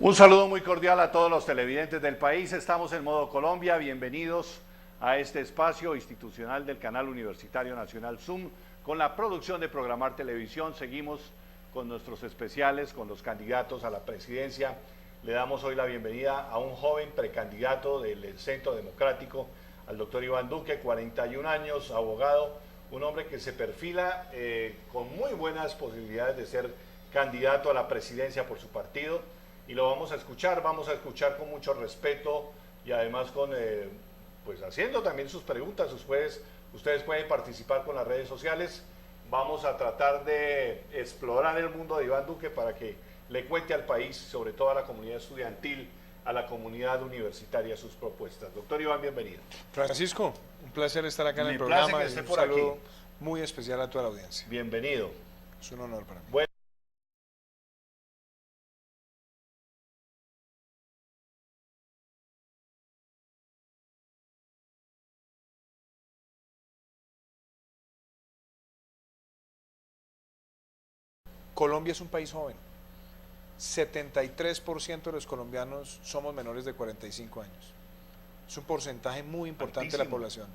Un saludo muy cordial a todos los televidentes del país. Estamos en Modo Colombia. Bienvenidos a este espacio institucional del Canal Universitario Nacional Zoom con la producción de Programar Televisión. Seguimos con nuestros especiales, con los candidatos a la presidencia. Le damos hoy la bienvenida a un joven precandidato del Centro Democrático, al doctor Iván Duque, 41 años, abogado, un hombre que se perfila con muy buenas posibilidades de ser candidato a la presidencia por su partido. Y lo vamos a escuchar con mucho respeto y además pues haciendo también sus preguntas. Ustedes pueden participar con las redes sociales. Vamos a tratar de explorar el mundo de Iván Duque para que le cuente al país, sobre todo a la comunidad estudiantil, a la comunidad universitaria, sus propuestas. Doctor Iván, bienvenido. Francisco, un placer estar acá en el programa. Que esté por aquí. Un saludo muy especial a toda la audiencia. Bienvenido. Es un honor para mí. Bueno. Colombia es un país joven. 73% de los colombianos somos menores de 45 años. Es un porcentaje muy importante de la población.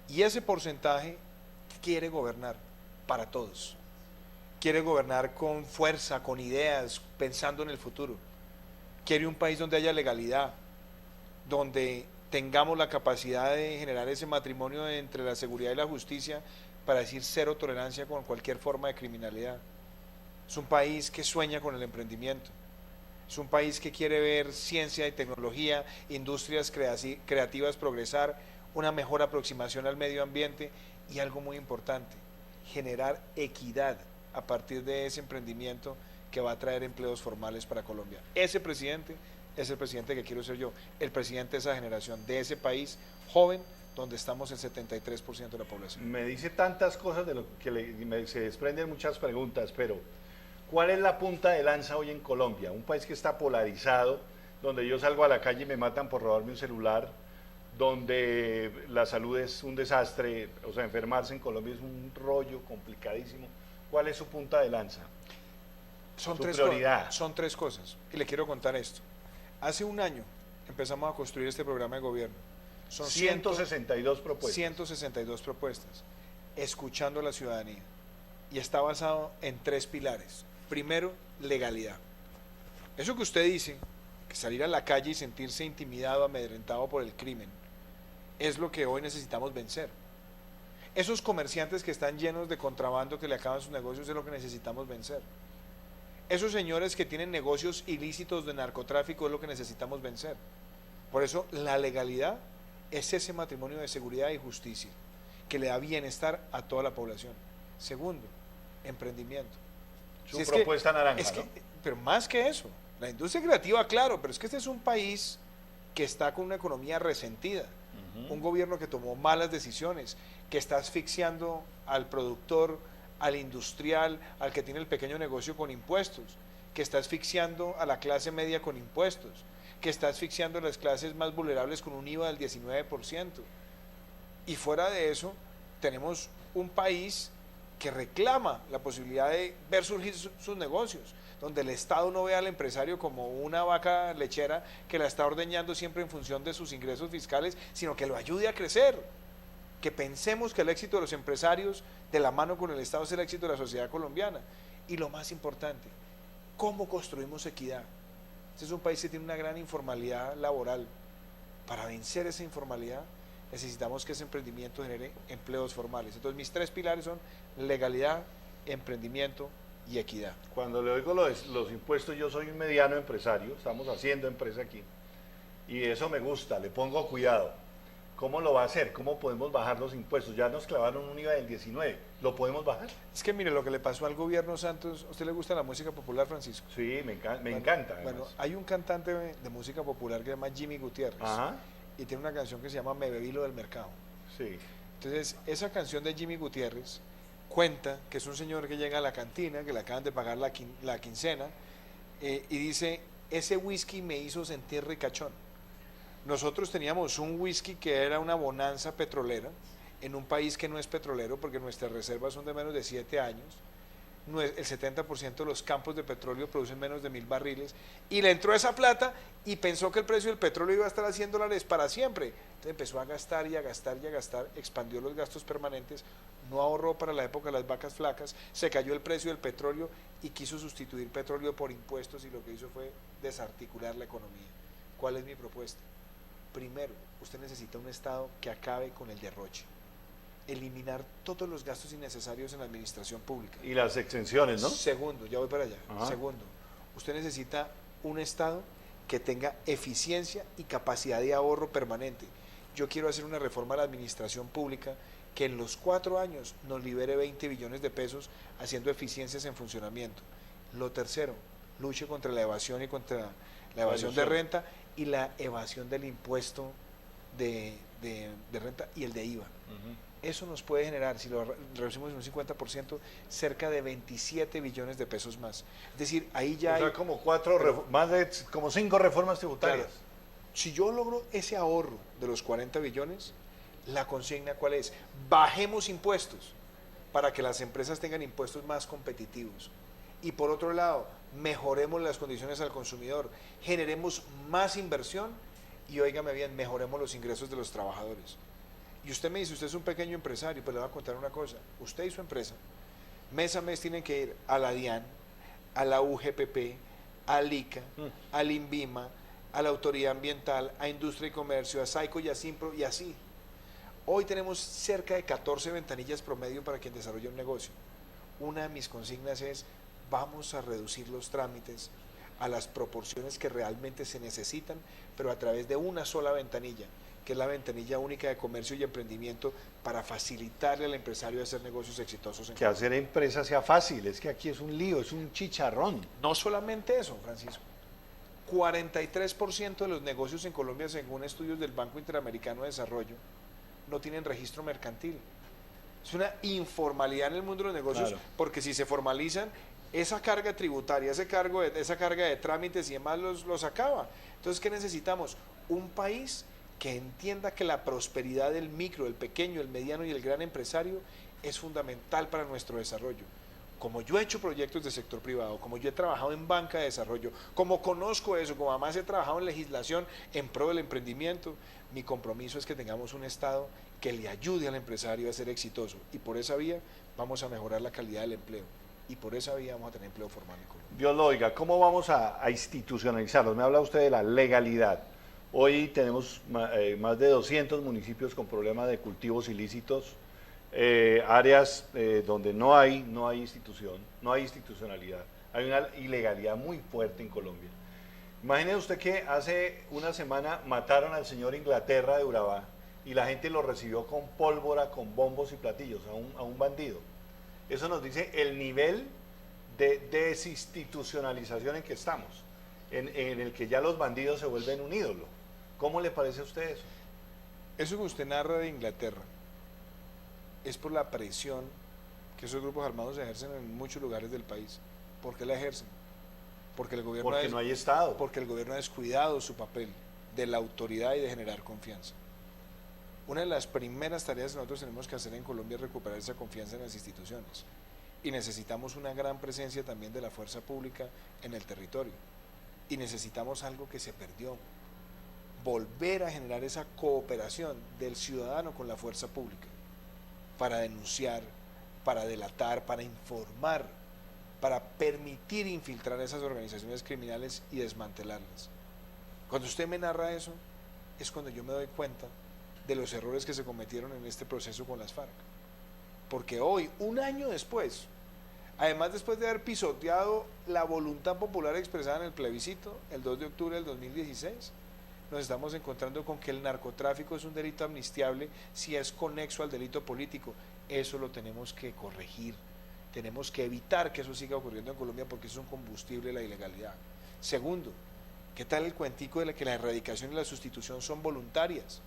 Y ese porcentaje quiere gobernar para todos. Quiere gobernar con fuerza, con ideas, pensando en el futuro. Quiere un país donde haya legalidad, donde tengamos la capacidad de generar ese matrimonio entre la seguridad y la justicia para decir cero tolerancia con cualquier forma de criminalidad. Es un país que sueña con el emprendimiento. Es un país que quiere ver ciencia y tecnología, industrias creativas progresar, una mejor aproximación al medio ambiente y algo muy importante, generar equidad a partir de ese emprendimiento que va a traer empleos formales para Colombia. Ese presidente es el presidente que quiero ser yo, el presidente de esa generación, de ese país joven donde estamos el 73% de la población. Me dice tantas cosas de lo que se desprenden muchas preguntas, pero ¿cuál es la punta de lanza hoy en Colombia? Un país que está polarizado, donde yo salgo a la calle y me matan por robarme un celular, donde la salud es un desastre, o sea, enfermarse en Colombia es un rollo complicadísimo. ¿Cuál es su punta de lanza? Son tres cosas, y le quiero contar esto. Hace un año empezamos a construir este programa de gobierno. Son 162 propuestas. 162 propuestas, escuchando a la ciudadanía. Y está basado en tres pilares. Primero, legalidad. Eso que usted dice, que salir a la calle y sentirse intimidado, amedrentado por el crimen, es lo que hoy necesitamos vencer. Esos comerciantes que están llenos de contrabando, que le acaban sus negocios, es lo que necesitamos vencer. Esos señores que tienen negocios ilícitos de narcotráfico, es lo que necesitamos vencer. Por eso, la legalidad es ese matrimonio de seguridad y justicia, que le da bienestar a toda la población. Segundo, emprendimiento. Su propuesta naranja, ¿no? Pero más que eso, la industria creativa, claro, pero es que este es un país que está con una economía resentida, un gobierno que tomó malas decisiones, que está asfixiando al productor, al industrial, al que tiene el pequeño negocio con impuestos, que está asfixiando a la clase media con impuestos, que está asfixiando a las clases más vulnerables con un IVA del 19%. Y fuera de eso, tenemos un país que reclama la posibilidad de ver surgir sus negocios, donde el Estado no ve al empresario como una vaca lechera que la está ordeñando siempre en función de sus ingresos fiscales, sino que lo ayude a crecer, que pensemos que el éxito de los empresarios de la mano con el Estado es el éxito de la sociedad colombiana. Y lo más importante, ¿cómo construimos equidad? Este es un país que tiene una gran informalidad laboral. Para vencer esa informalidad necesitamos que ese emprendimiento genere empleos formales. Entonces mis tres pilares son legalidad, emprendimiento y equidad. Cuando le oigo los impuestos, yo soy un mediano empresario, estamos haciendo empresa aquí, y eso me gusta, le pongo cuidado. ¿Cómo lo va a hacer? ¿Cómo podemos bajar los impuestos? Ya nos clavaron un IVA del 19%, ¿lo podemos bajar? Es que mire, lo que le pasó al gobierno Santos, ¿a usted le gusta la música popular, Francisco? Sí, me encanta. Bueno, hay un cantante de música popular que se llama Jimmy Gutiérrez. Ajá. Y tiene una canción que se llama Me bebí lo del mercado. Sí. Entonces, esa canción de Jimmy Gutiérrez cuenta que es un señor que llega a la cantina, que le acaban de pagar la quincena, y dice, ese whisky me hizo sentir ricachón. Nosotros teníamos un whisky que era una bonanza petrolera, en un país que no es petrolero, porque nuestras reservas son de menos de 7 años, el 70% de los campos de petróleo producen menos de 1.000 barriles, y le entró esa plata y pensó que el precio del petróleo iba a estar a $100 para siempre. Entonces empezó a gastar y a gastar y a gastar, expandió los gastos permanentes, no ahorró para la época de las vacas flacas, se cayó el precio del petróleo y quiso sustituir petróleo por impuestos, y lo que hizo fue desarticular la economía. ¿Cuál es mi propuesta? Primero, usted necesita un Estado que acabe con el derroche, eliminar todos los gastos innecesarios en la administración pública. Y las exenciones, ¿no? Segundo, ya voy para allá. Ajá. Segundo, usted necesita un Estado que tenga eficiencia y capacidad de ahorro permanente. Yo quiero hacer una reforma a la administración pública que en los 4 años nos libere 20 billones de pesos haciendo eficiencias en funcionamiento. Lo tercero, luche contra la evasión y contra la evasión de renta y la evasión del impuesto de renta y el de IVA. Eso nos puede generar, si lo reducimos en un 50%, cerca de 27 billones de pesos más. Es decir, ahí ya hay como más de como 5 reformas tributarias. Claro, si yo logro ese ahorro de los 40 billones, la consigna ¿cuál es? Bajemos impuestos para que las empresas tengan impuestos más competitivos. Y por otro lado, mejoremos las condiciones al consumidor, generemos más inversión y, óigame bien, mejoremos los ingresos de los trabajadores. Y usted me dice, usted es un pequeño empresario, pues le voy a contar una cosa. Usted y su empresa, mes a mes tienen que ir a la DIAN, a la UGPP, al ICA, al INVIMA, a la Autoridad Ambiental, a Industria y Comercio, a SAICO y a SIMPRO y así. Hoy tenemos cerca de 14 ventanillas promedio para quien desarrolla un negocio. Una de mis consignas es, vamos a reducir los trámites a las proporciones que realmente se necesitan, pero a través de una sola ventanilla, que es la ventanilla única de comercio y emprendimiento, para facilitarle al empresario a hacer negocios exitosos. Que hacer empresa sea fácil, es que aquí es un lío, es un chicharrón. No solamente eso, Francisco. 43% de los negocios en Colombia, según estudios del Banco Interamericano de Desarrollo, no tienen registro mercantil. Es una informalidad en el mundo de los negocios, claro, porque si se formalizan, esa carga tributaria, esa carga de trámites y demás los acaba. Entonces, ¿qué necesitamos? Un país que entienda que la prosperidad del micro, el pequeño, el mediano y el gran empresario es fundamental para nuestro desarrollo. Como yo he hecho proyectos de sector privado, como yo he trabajado en banca de desarrollo, como conozco eso, como además he trabajado en legislación en pro del emprendimiento, mi compromiso es que tengamos un Estado que le ayude al empresario a ser exitoso, y por esa vía vamos a mejorar la calidad del empleo, y por esa vía vamos a tener empleo formal en Colombia. Dios lo oiga, ¿cómo vamos a institucionalizarlos? Me habla usted de la legalidad. Hoy tenemos más de 200 municipios con problemas de cultivos ilícitos, áreas donde no hay institución, no hay institucionalidad, hay una ilegalidad muy fuerte en Colombia. Imagínese usted que hace una semana mataron al señor Inglaterra de Urabá y la gente lo recibió con pólvora, con bombos y platillos, a un bandido. Eso nos dice el nivel de desinstitucionalización en que estamos, en el que ya los bandidos se vuelven un ídolo. ¿Cómo le parece a usted eso? Eso que usted narra de Inglaterra es por la presión que esos grupos armados ejercen en muchos lugares del país. ¿Por qué la ejercen? Porque el gobierno no hay Estado. Porque el gobierno ha descuidado su papel de la autoridad y de generar confianza. Una de las primeras tareas que nosotros tenemos que hacer en Colombia es recuperar esa confianza en las instituciones. Y necesitamos una gran presencia también de la fuerza pública en el territorio. Y necesitamos algo que se perdió. Volver a generar esa cooperación del ciudadano con la fuerza pública para denunciar, para delatar, para informar, para permitir infiltrar a esas organizaciones criminales y desmantelarlas. Cuando usted me narra eso, es cuando yo me doy cuenta de los errores que se cometieron en este proceso con las FARC. Porque hoy, un año después, además después de haber pisoteado la voluntad popular expresada en el plebiscito, el 2 de octubre del 2016, nos estamos encontrando con que el narcotráfico es un delito amnistiable si es conexo al delito político. Eso lo tenemos que corregir. Tenemos que evitar que eso siga ocurriendo en Colombia, porque es un combustible de la ilegalidad. Segundo, ¿qué tal el cuentico de que la erradicación y la sustitución son voluntarias?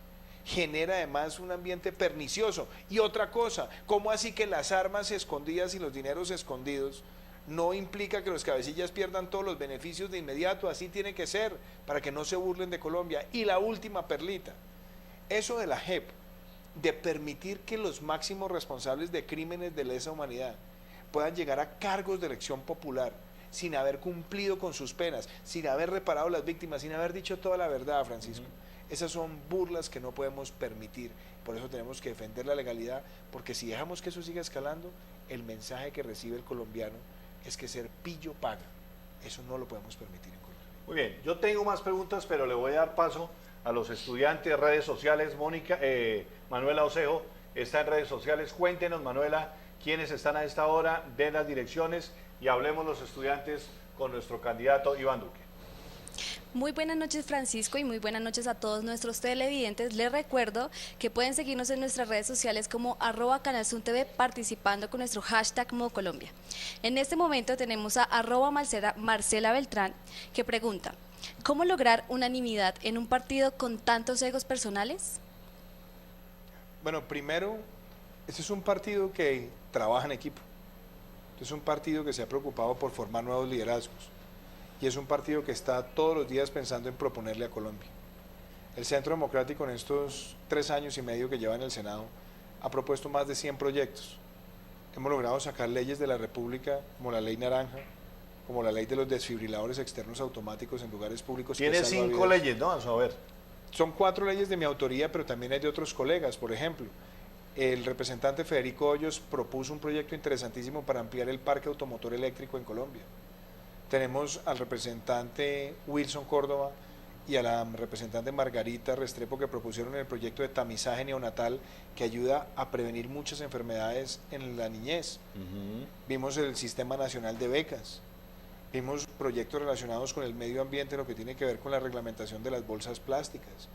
Genera además un ambiente pernicioso. Y otra cosa, ¿cómo así que las armas escondidas y los dineros escondidos no implica que los cabecillas pierdan todos los beneficios de inmediato? Así tiene que ser, para que no se burlen de Colombia. Y la última perlita, eso de la JEP, de permitir que los máximos responsables de crímenes de lesa humanidad puedan llegar a cargos de elección popular sin haber cumplido con sus penas, sin haber reparado a las víctimas, sin haber dicho toda la verdad, Francisco. Esas son burlas que no podemos permitir. Por eso tenemos que defender la legalidad, porque si dejamos que eso siga escalando, el mensaje que recibe el colombiano es que ser pillo paga. Eso no lo podemos permitir en Colombia. Muy bien, yo tengo más preguntas, pero le voy a dar paso a los estudiantes, redes sociales. Manuela Osejo está en redes sociales. Cuéntenos, Manuela, quiénes están a esta hora, den las direcciones y hablemos los estudiantes con nuestro candidato Iván Duque. Muy buenas noches, Francisco, y muy buenas noches a todos nuestros televidentes. Les recuerdo que pueden seguirnos en nuestras redes sociales como @CanalZoomTV, participando con nuestro hashtag ModoColombia. En este momento tenemos a @Marcela Beltrán, que pregunta: ¿cómo lograr unanimidad en un partido con tantos egos personales? Bueno, primero, este es un partido que trabaja en equipo. Este es un partido que se ha preocupado por formar nuevos liderazgos. Y es un partido que está todos los días pensando en proponerle a Colombia. El Centro Democrático en estos 3 años y medio que lleva en el Senado ha propuesto más de 100 proyectos. Hemos logrado sacar leyes de la República como la Ley Naranja, como la Ley de los desfibriladores externos automáticos en lugares públicos. Tiene 5 leyes, ¿no? Vamos a ver. Son 4 leyes de mi autoría, pero también hay de otros colegas. Por ejemplo, el representante Federico Hoyos propuso un proyecto interesantísimo para ampliar el parque automotor eléctrico en Colombia. Tenemos al representante Wilson Córdoba y a la representante Margarita Restrepo, que propusieron el proyecto de tamizaje neonatal que ayuda a prevenir muchas enfermedades en la niñez. Vimos el Sistema Nacional de Becas, vimos proyectos relacionados con el medio ambiente, lo que tiene que ver con la reglamentación de las bolsas plásticas.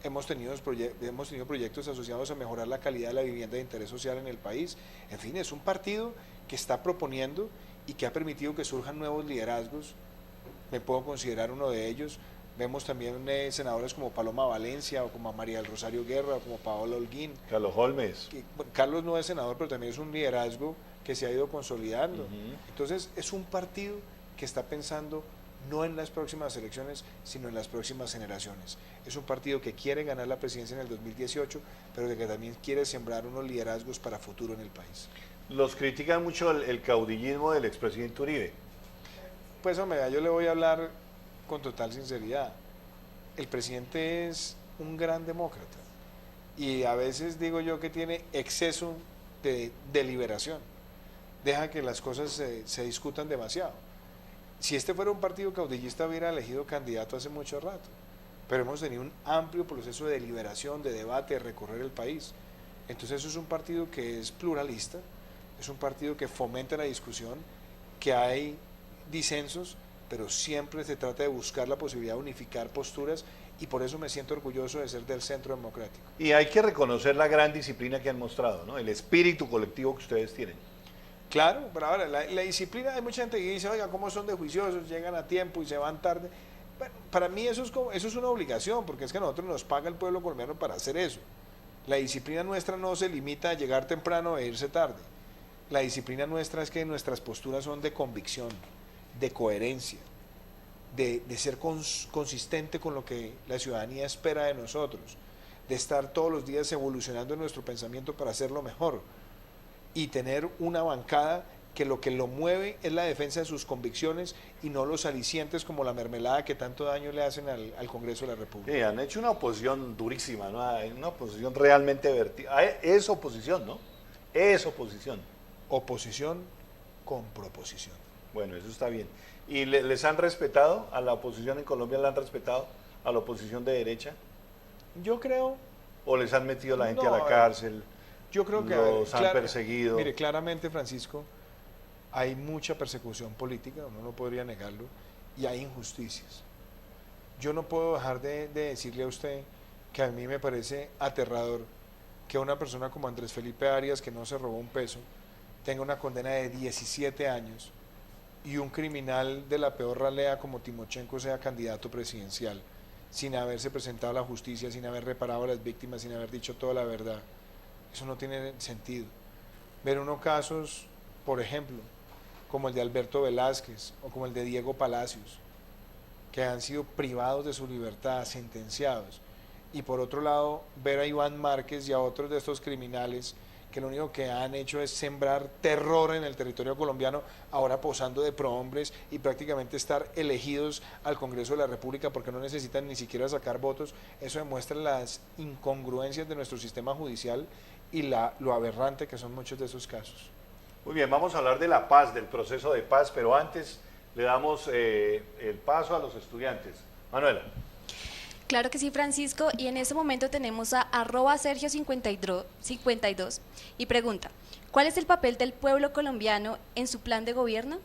Hemos tenido proyectos asociados a mejorar la calidad de la vivienda de interés social en el país. En fin, es un partido que está proponiendo y que ha permitido que surjan nuevos liderazgos. Me puedo considerar uno de ellos. Vemos también senadores como Paloma Valencia, o como María del Rosario Guerra, o como Paola Holguín. Carlos Holmes. Bueno, Carlos no es senador, pero también es un liderazgo que se ha ido consolidando. Entonces, es un partido que está pensando no en las próximas elecciones, sino en las próximas generaciones. Es un partido que quiere ganar la presidencia en el 2018, pero que también quiere sembrar unos liderazgos para futuro en el país. Los critican mucho el caudillismo del expresidente Uribe. Pues hombre, yo le voy a hablar con total sinceridad. El presidente es un gran demócrata y a veces digo yo que tiene exceso de deliberación. Deja que las cosas se discutan demasiado. Si este fuera un partido caudillista hubiera elegido candidato hace mucho rato, pero hemos tenido un amplio proceso de deliberación, de debate, de recorrer el país. Entonces eso es un partido que es pluralista, es un partido que fomenta la discusión, que hay disensos, pero siempre se trata de buscar la posibilidad de unificar posturas, y por eso me siento orgulloso de ser del Centro Democrático. Y hay que reconocer la gran disciplina que han mostrado, ¿no? El espíritu colectivo que ustedes tienen. Claro, pero ahora la disciplina, hay mucha gente que dice, oiga, ¿cómo son de juiciosos? Llegan a tiempo y se van tarde. Bueno, para mí eso es una obligación, porque es que a nosotros nos paga el pueblo colombiano para hacer eso. La disciplina nuestra no se limita a llegar temprano e irse tarde. La disciplina nuestra es que nuestras posturas son de convicción, de coherencia, de ser consistente con lo que la ciudadanía espera de nosotros, de estar todos los días evolucionando en nuestro pensamiento para hacerlo mejor, y tener una bancada que lo mueve es la defensa de sus convicciones y no los alicientes como la mermelada que tanto daño le hacen al Congreso de la República. Sí, han hecho una oposición durísima, ¿no? Una oposición realmente vertical. Es oposición, ¿no? Es oposición. Oposición con proposición. Bueno, eso está bien. ¿Y les han respetado a la oposición en Colombia? ¿La han respetado a la oposición de derecha? Yo creo... ¿O les han metido la gente a la cárcel? Yo creo que los han perseguido. Mire, claramente, Francisco, hay mucha persecución política, uno no podría negarlo, y hay injusticias. Yo no puedo dejar de decirle a usted que a mí me parece aterrador que una persona como Andrés Felipe Arias, que no se robó un peso, tenga una condena de 17 años y un criminal de la peor ralea como Timochenko sea candidato presidencial, sin haberse presentado a la justicia, sin haber reparado a las víctimas, sin haber dicho toda la verdad. Eso no tiene sentido. Ver unos casos, por ejemplo, como el de Alberto Velázquez o como el de Diego Palacios, que han sido privados de su libertad, sentenciados. Y por otro lado, ver a Iván Márquez y a otros de estos criminales que lo único que han hecho es sembrar terror en el territorio colombiano, ahora posando de prohombres y prácticamente estar elegidos al Congreso de la República porque no necesitan ni siquiera sacar votos. Eso demuestra las incongruencias de nuestro sistema judicial y lo aberrante que son muchos de esos casos. Muy bien, vamos a hablar de la paz, del proceso de paz, pero antes le damos el paso a los estudiantes. Manuela. Claro que sí, Francisco, y en este momento tenemos a @Sergio52 y pregunta, ¿cuál es el papel del pueblo colombiano en su plan de gobierno?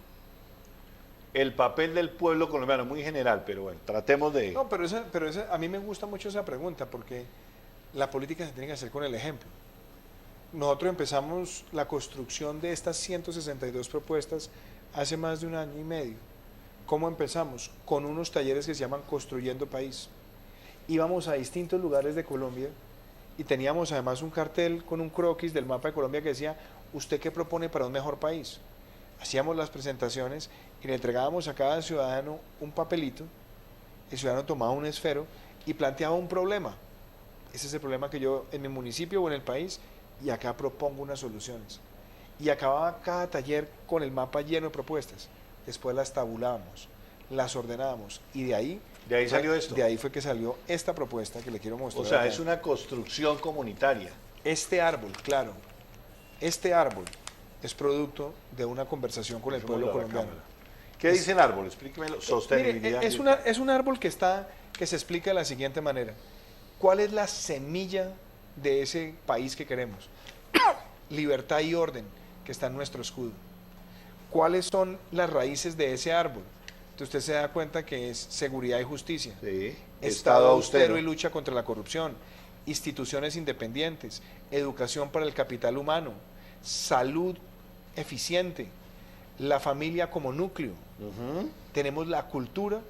El papel del pueblo colombiano, muy general, pero bueno, tratemos de... No, pero a mí me gusta mucho esa pregunta porque la política se tiene que hacer con el ejemplo. Nosotros empezamos la construcción de estas 162 propuestas hace más de 1 año y medio. ¿Cómo empezamos? Con unos talleres que se llaman Construyendo País. Íbamos a distintos lugares de Colombia y teníamos además un cartel con un croquis del mapa de Colombia que decía, ¿usted qué propone para un mejor país? Hacíamos las presentaciones y le entregábamos a cada ciudadano un papelito, el ciudadano tomaba un esfero y planteaba un problema. Ese es el problema que yo en mi municipio o en el país, y acá propongo unas soluciones. Y acababa cada taller con el mapa lleno de propuestas. Después las tabulábamos, las ordenábamos y de ahí salió esto. De ahí fue que salió esta propuesta que le quiero mostrar. O sea, acá. es una construcción comunitaria. Este árbol, claro, este árbol es producto de una conversación con el pueblo colombiano. ¿Qué dice el árbol? Explíquemelo. Sostenibilidad. Mire, es un árbol que se explica de la siguiente manera. ¿Cuál es la semilla de ese país que queremos? Libertad y orden, que está en nuestro escudo. ¿Cuáles son las raíces de ese árbol? Entonces usted se da cuenta que es seguridad y justicia, Sí. Estado austero y lucha contra la corrupción, instituciones independientes, educación para el capital humano, salud eficiente, la familia como núcleo, tenemos la cultura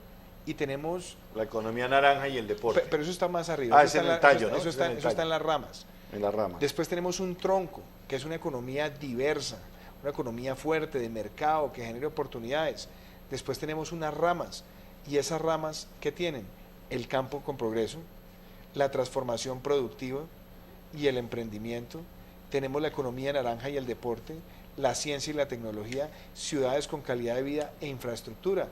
y tenemos... La economía naranja y el deporte. Pero eso está más arriba. Ah, es en el tallo, ¿no? Eso está en las ramas. En las ramas. Después tenemos un tronco, que es una economía diversa, una economía fuerte de mercado que genere oportunidades. Después tenemos unas ramas, y esas ramas, ¿qué tienen? El campo con progreso, la transformación productiva y el emprendimiento. Tenemos la economía naranja y el deporte, la ciencia y la tecnología, ciudades con calidad de vida e infraestructura.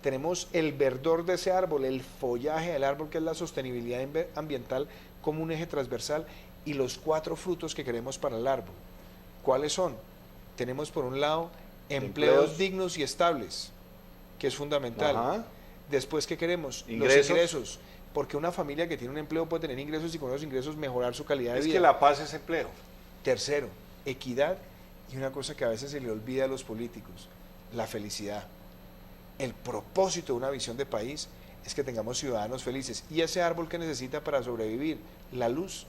Tenemos el verdor de ese árbol, el follaje del árbol, que es la sostenibilidad ambiental como un eje transversal, y los 4 frutos que queremos para el árbol. ¿Cuáles son? Tenemos por un lado empleos dignos y estables, que es fundamental. Ajá. Después, ¿qué queremos? Ingresos. Los ingresos, porque una familia que tiene un empleo puede tener ingresos y con esos ingresos mejorar su calidad de vida. Es que la paz es empleo. Tercero, equidad, y una cosa que a veces se le olvida a los políticos, la felicidad. El propósito de una visión de país es que tengamos ciudadanos felices. ¿Y ese árbol que necesita para sobrevivir? La luz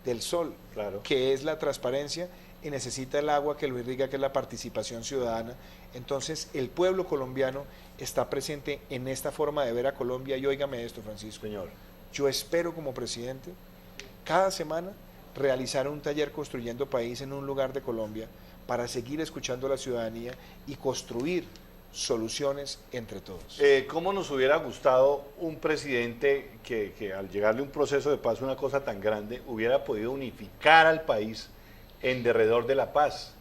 del sol, Claro. que es la transparencia, y necesita el agua que lo irriga, que es la participación ciudadana. Entonces, el pueblo colombiano está presente en esta forma de ver a Colombia, y óigame esto, Francisco. Señor. Yo espero como presidente, cada semana, realizar un taller Construyendo País en un lugar de Colombia para seguir escuchando a la ciudadanía y construir soluciones entre todos. ¿Cómo nos hubiera gustado un presidente que al llegarle un proceso de paz, una cosa tan grande, hubiera podido unificar al país en derredor de la paz?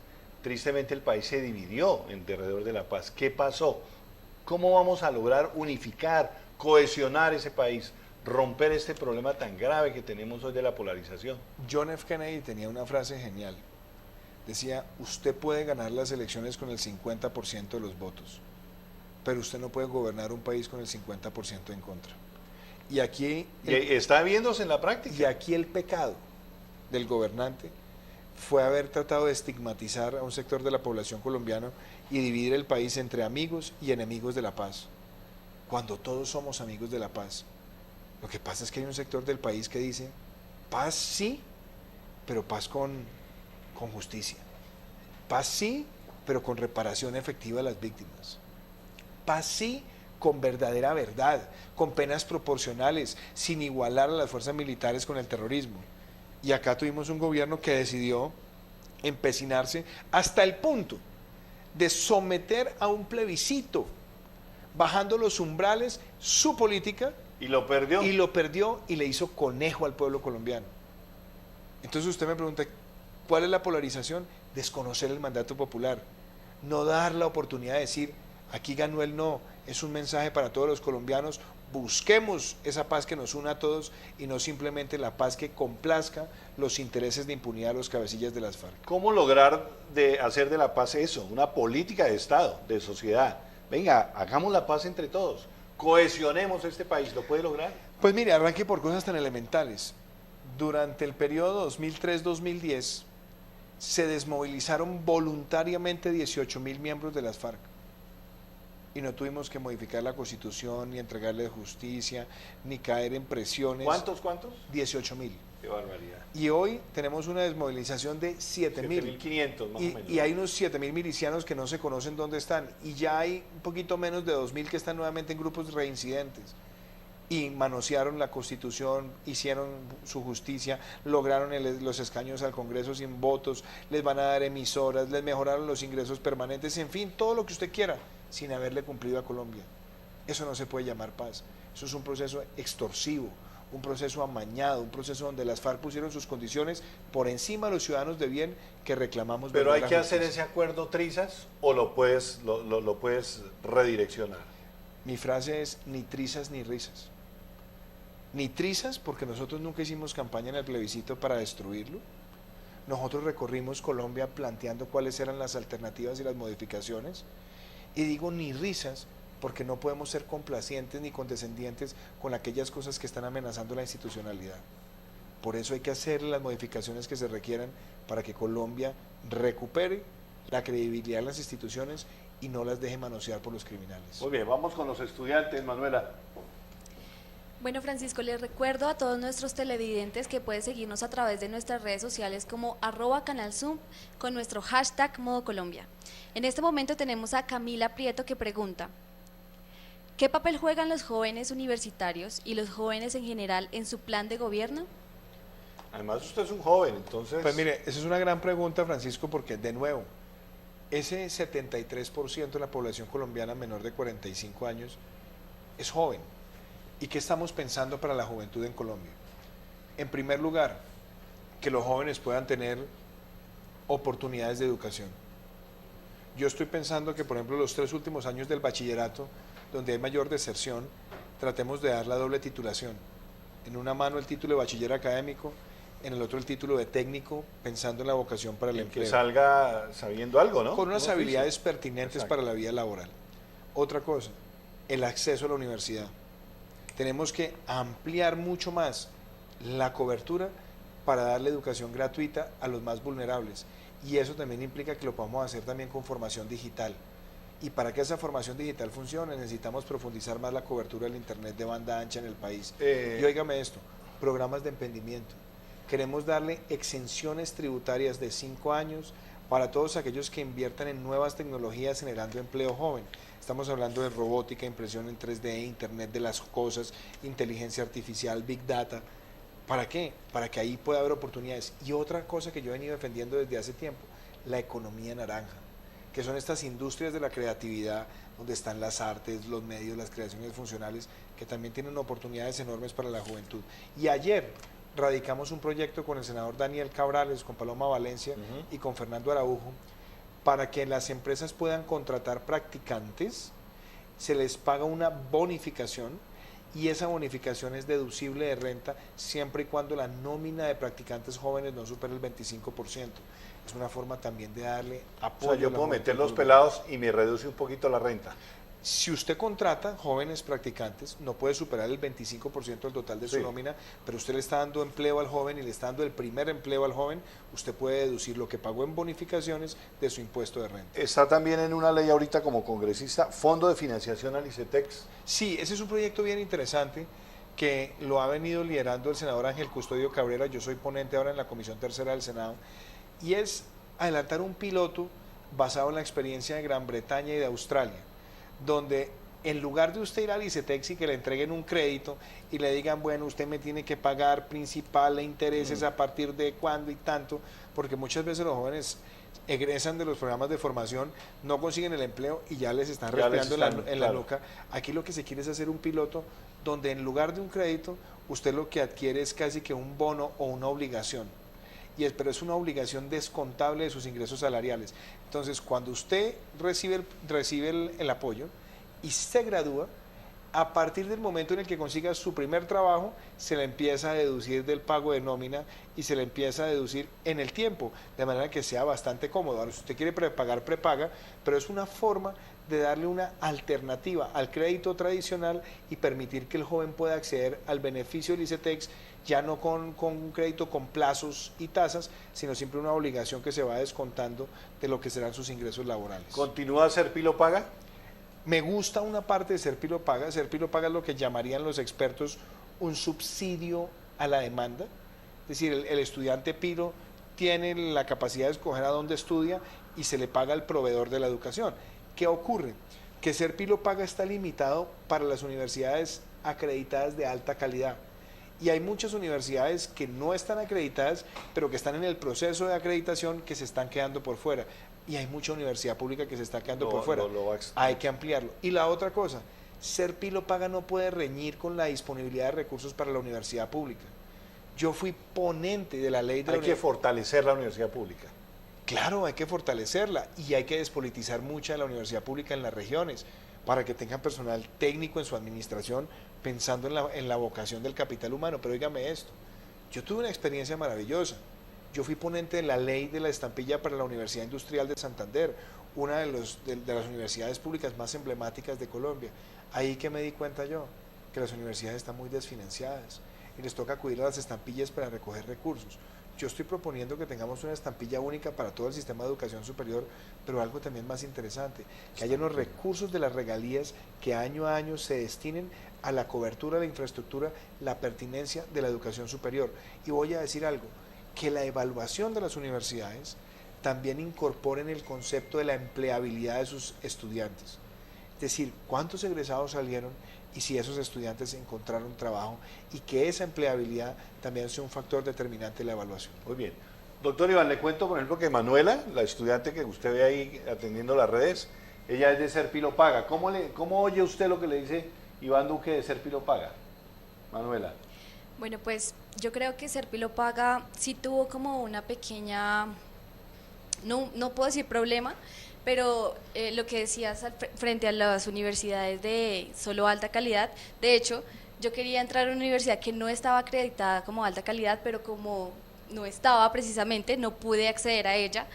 Tristemente el país se dividió en derredor de la paz. ¿Qué pasó? ¿Cómo vamos a lograr unificar, cohesionar ese país, romper este problema tan grave que tenemos hoy de la polarización? John F. Kennedy tenía una frase genial. Decía, usted puede ganar las elecciones con el 50% de los votos, pero usted no puede gobernar un país con el 50% en contra. Y aquí Está viéndose en la práctica. Y aquí el pecado del gobernante fue haber tratado de estigmatizar a un sector de la población colombiana y dividir el país entre amigos y enemigos de la paz, cuando todos somos amigos de la paz. Lo que pasa es que hay un sector del país que dice, paz sí, pero paz con justicia. Paz sí, pero con reparación efectiva a las víctimas. Paz sí, con verdadera verdad, con penas proporcionales, sin igualar a las fuerzas militares con el terrorismo. Y acá tuvimos un gobierno que decidió empecinarse hasta el punto de someter a un plebiscito, bajando los umbrales, su política. Y lo perdió. Y lo perdió y le hizo conejo al pueblo colombiano. Entonces usted me pregunta, ¿Cuál es la polarización? Desconocer el mandato popular, no dar la oportunidad de decir, aquí ganó el no, es un mensaje para todos los colombianos, busquemos esa paz que nos una a todos y no simplemente la paz que complazca los intereses de impunidad de los cabecillas de las FARC. ¿Cómo lograr hacer de la paz eso? Una política de Estado, de sociedad. Venga, hagamos la paz entre todos, cohesionemos este país, ¿lo puede lograr? Pues mire, arranque por cosas tan elementales. Durante el periodo 2003-2010 se desmovilizaron voluntariamente 18.000 miembros de las FARC. Y no tuvimos que modificar la Constitución, ni entregarle justicia, ni caer en presiones. ¿Cuántos? 18.000. Qué barbaridad. Y hoy tenemos una desmovilización de 7.000. 7.500 más o menos. Y hay unos 7.000 milicianos que no se conocen dónde están. Y ya hay un poquito menos de 2.000 que están nuevamente en grupos reincidentes. Y manosearon la Constitución, hicieron su justicia, lograron los escaños al Congreso sin votos, les van a dar emisoras, les mejoraron los ingresos permanentes, en fin, todo lo que usted quiera, sin haberle cumplido a Colombia. Eso no se puede llamar paz. Eso es un proceso extorsivo, un proceso amañado, un proceso donde las FARC pusieron sus condiciones por encima de los ciudadanos de bien que reclamamos. Pero hay que hacer ese acuerdo trizas o lo puedes redireccionar. Mi frase es ni trizas ni risas. Ni trizas porque nosotros nunca hicimos campaña en el plebiscito para destruirlo. Nosotros recorrimos Colombia planteando cuáles eran las alternativas y las modificaciones. Y digo ni risas porque no podemos ser complacientes ni condescendientes con aquellas cosas que están amenazando la institucionalidad. Por eso hay que hacer las modificaciones que se requieran para que Colombia recupere la credibilidad de las instituciones y no las deje manosear por los criminales. Muy bien, vamos con los estudiantes, Manuela. Bueno, Francisco, les recuerdo a todos nuestros televidentes que pueden seguirnos a través de nuestras redes sociales como @canalzoom con nuestro hashtag Modo Colombia. En este momento tenemos a Camila Prieto que pregunta: ¿qué papel juegan los jóvenes universitarios y los jóvenes en general en su plan de gobierno? Además usted es un joven, entonces... Pues mire, esa es una gran pregunta, Francisco, porque de nuevo, ese 73% de la población colombiana menor de 45 años es joven. ¿Y qué estamos pensando para la juventud en Colombia? En primer lugar, que los jóvenes puedan tener oportunidades de educación. Yo estoy pensando que, por ejemplo, los 3 últimos años del bachillerato, donde hay mayor deserción, tratemos de dar la doble titulación. En una mano el título de bachiller académico, en el otro el título de técnico, pensando en la vocación para el empleo. Que salga sabiendo algo, ¿no? Con unas habilidades pertinentes. Exacto. Para la vida laboral. Otra cosa, el acceso a la universidad. Tenemos que ampliar mucho más la cobertura para darle educación gratuita a los más vulnerables. Y eso también implica que lo podamos hacer también con formación digital. Y para que esa formación digital funcione necesitamos profundizar más la cobertura del Internet de banda ancha en el país. Y óigame esto, programas de emprendimiento. Queremos darle exenciones tributarias de 5 años para todos aquellos que inviertan en nuevas tecnologías generando empleo joven. Estamos hablando de robótica, impresión en 3D, Internet de las cosas, inteligencia artificial, Big Data. ¿Para qué? Para que ahí pueda haber oportunidades. Y otra cosa que yo he venido defendiendo desde hace tiempo, la economía naranja, que son estas industrias de la creatividad, donde están las artes, los medios, las creaciones funcionales, que también tienen oportunidades enormes para la juventud. Y ayer radicamos un proyecto con el senador Daniel Cabrales, con Paloma Valencia y con Fernando Araujo, para que las empresas puedan contratar practicantes, se les paga una bonificación y esa bonificación es deducible de renta siempre y cuando la nómina de practicantes jóvenes no supere el 25%. Es una forma también de darle apoyo. O sea, yo puedo meter los pelados y me reduce un poquito la renta. Si usted contrata jóvenes practicantes, no puede superar el 25% del total de su nómina, pero usted le está dando empleo al joven y le está dando el primer empleo al joven, usted puede deducir lo que pagó en bonificaciones de su impuesto de renta. Está también en una ley ahorita como congresista, Fondo de Financiación al ICETEX. Sí, ese es un proyecto bien interesante que lo ha venido liderando el senador Ángel Custodio Cabrera. Yo soy ponente ahora en la Comisión Tercera del Senado, y es adelantar un piloto basado en la experiencia de Gran Bretaña y de Australia, donde en lugar de usted ir al ICETEX y que le entreguen un crédito y le digan, bueno, usted me tiene que pagar principal e intereses a partir de cuándo y tanto, porque muchas veces los jóvenes egresan de los programas de formación, no consiguen el empleo y ya les están respirando en la nuca. Aquí lo que se quiere es hacer un piloto donde en lugar de un crédito, usted lo que adquiere es casi que un bono o una obligación. pero es una obligación descontable de sus ingresos salariales. Entonces, cuando usted recibe el apoyo y se gradúa, a partir del momento en el que consiga su primer trabajo, se le empieza a deducir del pago de nómina y se le empieza a deducir en el tiempo, de manera que sea bastante cómodo. Ahora, si usted quiere prepagar, prepaga, pero es una forma de darle una alternativa al crédito tradicional y permitir que el joven pueda acceder al beneficio del ICETEX, ya no con un crédito con plazos y tasas, sino siempre una obligación que se va descontando de lo que serán sus ingresos laborales. ¿Continúa Serpilo Paga? Me gusta una parte de Serpilo Paga. Serpilo Paga es lo que llamarían los expertos un subsidio a la demanda. Es decir, el estudiante Pilo tiene la capacidad de escoger a dónde estudia y se le paga al proveedor de la educación. ¿Qué ocurre? Que Serpilo Paga está limitado para las universidades acreditadas de alta calidad. Y hay muchas universidades que no están acreditadas, pero que están en el proceso de acreditación, que se están quedando por fuera. Y hay mucha universidad pública que se está quedando por fuera. Hay que ampliarlo. Y la otra cosa, Serpilo Paga no puede reñir con la disponibilidad de recursos para la universidad pública. Yo fui ponente de la ley de... Hay que fortalecer la universidad pública. Claro, hay que fortalecerla y hay que despolitizar mucha de la universidad pública en las regiones para que tengan personal técnico en su administración pensando en la vocación del capital humano. Pero óigame esto, yo tuve una experiencia maravillosa. Yo fui ponente de la ley de la estampilla para la Universidad Industrial de Santander, una de las universidades públicas más emblemáticas de Colombia. Ahí que me di cuenta yo, que las universidades están muy desfinanciadas y les toca acudir a las estampillas para recoger recursos. Yo estoy proponiendo que tengamos una estampilla única para todo el sistema de educación superior, pero algo también más interesante, que haya unos recursos de las regalías que año a año se destinen a la cobertura de la infraestructura, la pertinencia de la educación superior. Y voy a decir algo, que la evaluación de las universidades también incorporen el concepto de la empleabilidad de sus estudiantes. Es decir, cuántos egresados salieron y si esos estudiantes encontraron trabajo, y que esa empleabilidad también sea un factor determinante de la evaluación. Muy bien. Doctor Iván, le cuento, por ejemplo, que Manuela, la estudiante que usted ve ahí atendiendo las redes, ella es de Serpilo Paga. ¿Cómo oye usted lo que le dice Iván Duque de Serpilo Paga? Manuela. Bueno, pues yo creo que Serpilo Paga sí tuvo como una pequeña, no puedo decir problema, pero lo que decías frente a las universidades de solo alta calidad, de hecho, yo quería entrar a una universidad que no estaba acreditada como alta calidad, pero como no estaba precisamente, no pude acceder a ella.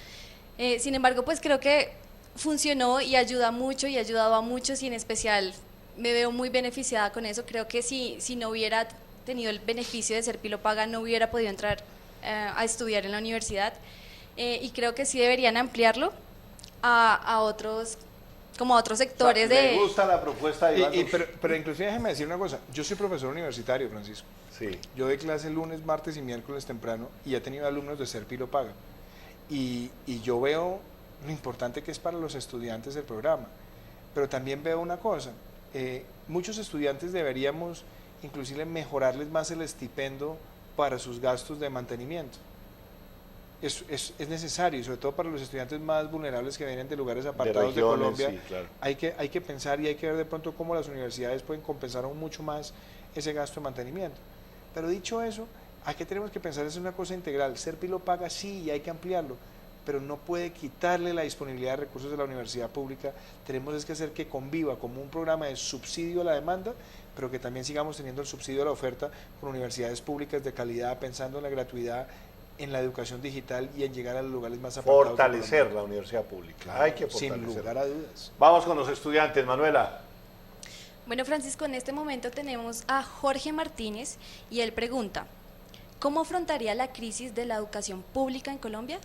Sin embargo, pues creo que funcionó y ayuda mucho y ha ayudado a muchos, y en especial me veo muy beneficiada con eso. Creo que si no hubiera tenido el beneficio de Serpilo Paga, no hubiera podido entrar a estudiar en la universidad, y creo que sí deberían ampliarlo a otros, como a otros sectores. Me gusta la propuesta de Iván. Pero inclusive déjeme decir una cosa, yo soy profesor universitario, Francisco. Sí. Yo doy clase lunes, martes y miércoles temprano, y he tenido alumnos de Serpilo Paga. Y yo veo lo importante que es para los estudiantes el programa, pero también veo una cosa, muchos estudiantes deberíamos inclusive mejorarles más el estipendio para sus gastos de mantenimiento. Es necesario, y sobre todo para los estudiantes más vulnerables que vienen de lugares apartados de Colombia. Sí, claro. Hay que pensar y hay que ver de pronto cómo las universidades pueden compensar aún mucho más ese gasto de mantenimiento. Pero dicho eso, aquí tenemos que pensar, es una cosa integral. Serpilo Paga sí, y hay que ampliarlo, pero no puede quitarle la disponibilidad de recursos de la universidad pública. Tenemos que hacer que conviva como un programa de subsidio a la demanda, pero que también sigamos teniendo el subsidio a la oferta con universidades públicas de calidad, pensando en la gratuidad, en la educación digital y en llegar a los lugares más apartados. Fortalecer la universidad pública. Claro, hay que fortalecer. sin lugar a dudas. Vamos con los estudiantes, Manuela. Bueno, Francisco, en este momento tenemos a Jorge Martínez y él pregunta, ¿cómo afrontaría la crisis de la educación pública en Colombia?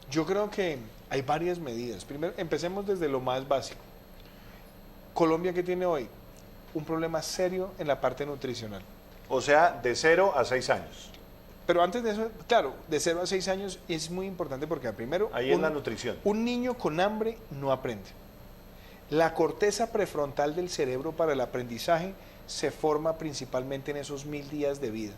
Yo creo que hay varias medidas. Primero, empecemos desde lo más básico. Colombia, ¿qué tiene hoy? Un problema serio en la parte nutricional. O sea, de 0 a 6 años. Pero antes de eso, claro, de 0 a 6 años es muy importante porque primero... Ahí es la nutrición. Un niño con hambre no aprende. La corteza prefrontal del cerebro para el aprendizaje se forma principalmente en esos 1000 días de vida.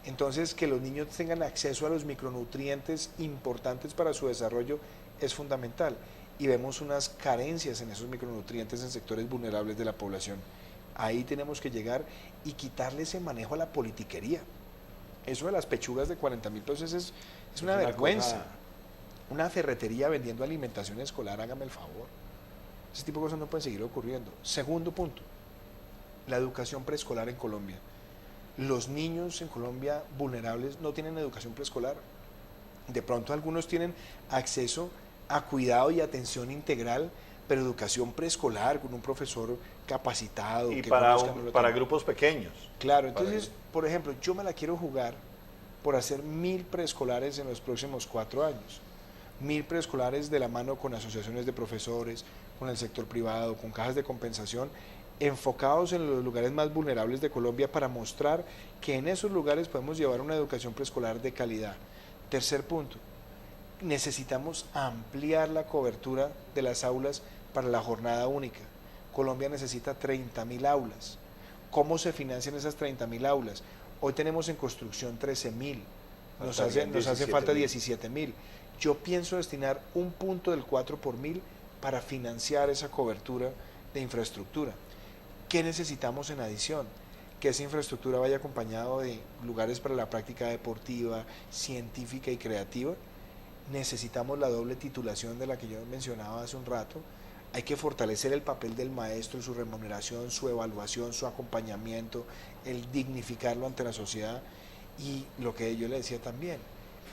Entonces, que los niños tengan acceso a los micronutrientes importantes para su desarrollo es fundamental. Y vemos unas carencias en esos micronutrientes en sectores vulnerables de la población. Ahí tenemos que llegar y quitarle ese manejo a la politiquería. Eso de las pechugas de 40.000 pesos es una vergüenza. Una ferretería vendiendo alimentación escolar, hágame el favor. Ese tipo de cosas no pueden seguir ocurriendo. Segundo punto, la educación preescolar en Colombia. Los niños en Colombia vulnerables no tienen educación preescolar. De pronto algunos tienen acceso a cuidado y atención integral, pero educación preescolar con un profesor capacitado. Y que para grupos pequeños. Claro, entonces, por ejemplo, yo me la quiero jugar por hacer 1.000 preescolares en los próximos 4 años. 1.000 preescolares de la mano con asociaciones de profesores, con el sector privado, con cajas de compensación, enfocados en los lugares más vulnerables de Colombia para mostrar que en esos lugares podemos llevar una educación preescolar de calidad. Tercer punto, necesitamos ampliar la cobertura de las aulas para la jornada única. Colombia necesita 30.000 aulas. ¿Cómo se financian esas 30.000 aulas? Hoy tenemos en construcción 13.000, nos hace falta 17.000. Yo pienso destinar un punto del 4 por 1.000 para financiar esa cobertura de infraestructura. ¿Qué necesitamos en adición? Que esa infraestructura vaya acompañado de lugares para la práctica deportiva, científica y creativa. Necesitamos la doble titulación de la que yo mencionaba hace un rato. Hay que fortalecer el papel del maestro, su remuneración, su evaluación, su acompañamiento, el dignificarlo ante la sociedad. Y lo que yo le decía también,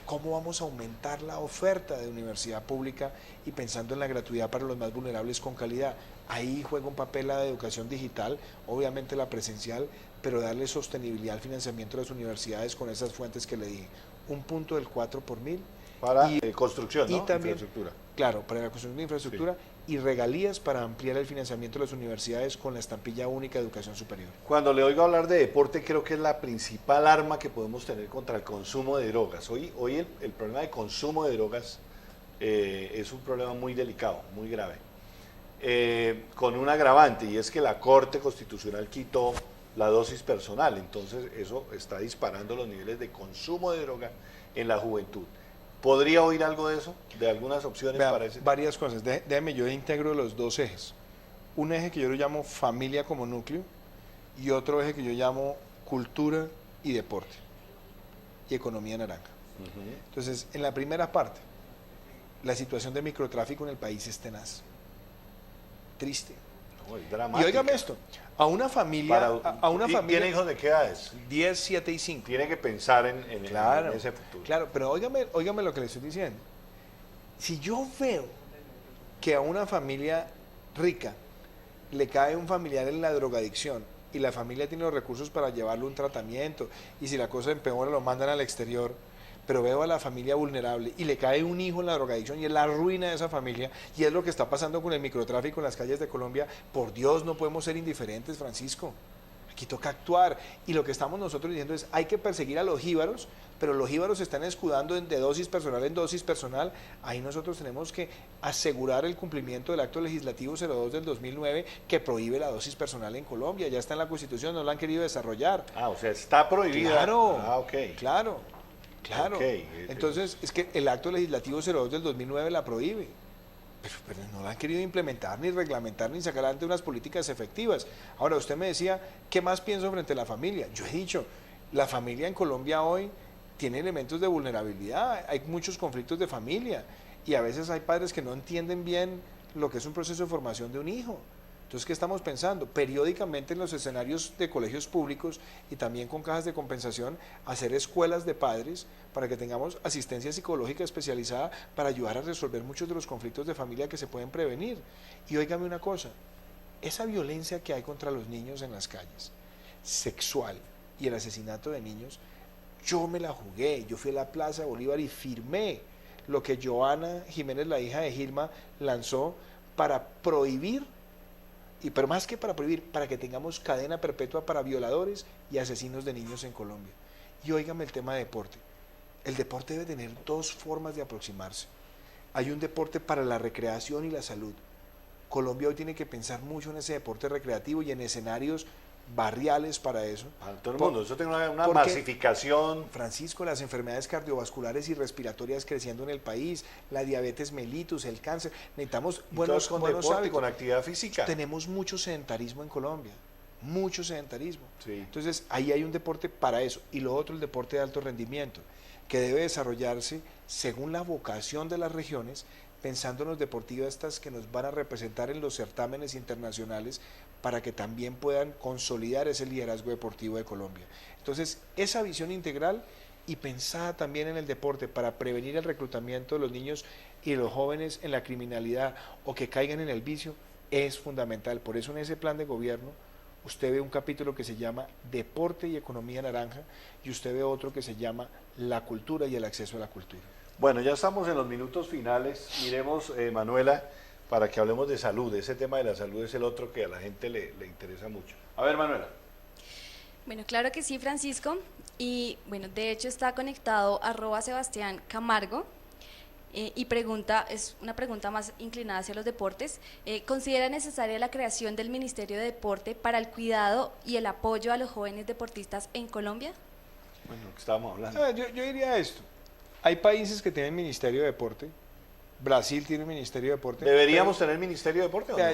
¿cómo vamos a aumentar la oferta de universidad pública y pensando en la gratuidad para los más vulnerables con calidad? Ahí juega un papel la educación digital, obviamente la presencial, pero darle sostenibilidad al financiamiento de las universidades con esas fuentes que le dije. Un punto del 4 por 1.000. Para construcción, ¿no? Y también, infraestructura. Claro, para la construcción de infraestructura, sí. Y regalías para ampliar el financiamiento de las universidades con la estampilla única de educación superior. Cuando le oigo hablar de deporte, creo que es la principal arma que podemos tener contra el consumo de drogas. Hoy el problema de consumo de drogas es un problema muy delicado, muy grave. Con un agravante, y es que la Corte Constitucional quitó la dosis personal, entonces eso está disparando los niveles de consumo de droga en la juventud. ¿Podría oír algo de eso? ¿De algunas opciones para ese? Varias cosas. Déjame, yo integro los dos ejes. Un eje que yo lo llamo familia como núcleo y otro eje que yo llamo cultura y deporte y economía naranja. Entonces, en la primera parte, la situación de microtráfico en el país es tenaz. Triste. No, es dramática. Y óigame esto, a una familia... ¿Tiene hijos de qué edades? 10, 7 y 5. Tiene que pensar en ese futuro. Claro, pero óigame lo que le estoy diciendo. Si yo veo que a una familia rica le cae un familiar en la drogadicción y la familia tiene los recursos para llevarle un tratamiento y si la cosa empeora lo mandan al exterior, pero veo a la familia vulnerable y le cae un hijo en la drogadicción y es la ruina de esa familia y es lo que está pasando con el microtráfico en las calles de Colombia, por Dios, no podemos ser indiferentes, Francisco. Aquí toca actuar y lo que estamos nosotros diciendo es hay que perseguir a los jíbaros, pero los jíbaros se están escudando de dosis personal en dosis personal. Ahí nosotros tenemos que asegurar el cumplimiento del acto legislativo 02 del 2009 que prohíbe la dosis personal en Colombia. Ya está en la Constitución, no la han querido desarrollar. Ah, o sea, está prohibida. Claro, ok. Claro. Okay. Entonces es que el acto legislativo 02 del 2009 la prohíbe. Pero no la han querido implementar, ni reglamentar, ni sacar adelante unas políticas efectivas. Ahora, usted me decía, ¿qué más pienso frente a la familia? Yo he dicho, la familia en Colombia hoy tiene elementos de vulnerabilidad, hay muchos conflictos de familia y a veces hay padres que no entienden bien lo que es un proceso de formación de un hijo. Entonces, ¿qué estamos pensando? Periódicamente en los escenarios de colegios públicos y también con cajas de compensación, hacer escuelas de padres para que tengamos asistencia psicológica especializada para ayudar a resolver muchos de los conflictos de familia que se pueden prevenir. Y óigame una cosa, esa violencia que hay contra los niños en las calles, sexual y el asesinato de niños, yo me la jugué, yo fui a la Plaza Bolívar y firmé lo que Joana Jiménez, la hija de Gilma, lanzó para prohibir, pero más que para prohibir, para que tengamos cadena perpetua para violadores y asesinos de niños en Colombia. Y óigame el tema de deporte. El deporte debe tener dos formas de aproximarse. Hay un deporte para la recreación y la salud. Colombia hoy tiene que pensar mucho en ese deporte recreativo y en escenarios barriales para eso. Para todo el mundo, eso tiene una masificación. Francisco, las enfermedades cardiovasculares y respiratorias creciendo en el país, la diabetes mellitus, el cáncer, necesitamos buenos deporte, hábitos. Con actividad física. Tenemos mucho sedentarismo en Colombia, mucho sedentarismo. Sí. Entonces ahí hay un deporte para eso. Y lo otro, el deporte de alto rendimiento, que debe desarrollarse según la vocación de las regiones, pensando en los deportistas que nos van a representar en los certámenes internacionales para que también puedan consolidar ese liderazgo deportivo de Colombia. Entonces, esa visión integral y pensada también en el deporte para prevenir el reclutamiento de los niños y de los jóvenes en la criminalidad o que caigan en el vicio es fundamental. Por eso en ese plan de gobierno usted ve un capítulo que se llama Deporte y Economía Naranja y usted ve otro que se llama La cultura y el acceso a la cultura. Bueno, ya estamos en los minutos finales. Miremos, Manuela, para que hablemos de salud. Ese tema de la salud es el otro que a la gente le interesa mucho. A ver, Manuela. Bueno, claro que sí, Francisco. Y bueno, de hecho está conectado @Sebastián Camargo y pregunta, es una pregunta más inclinada hacia los deportes. ¿Considera necesaria la creación del Ministerio de Deporte para el cuidado y el apoyo a los jóvenes deportistas en Colombia? Bueno, lo que estábamos hablando. Yo diría esto. Hay países que tienen Ministerio de Deporte. Brasil tiene un Ministerio de Deporte. ¿Deberíamos tener Ministerio de Deporte o no?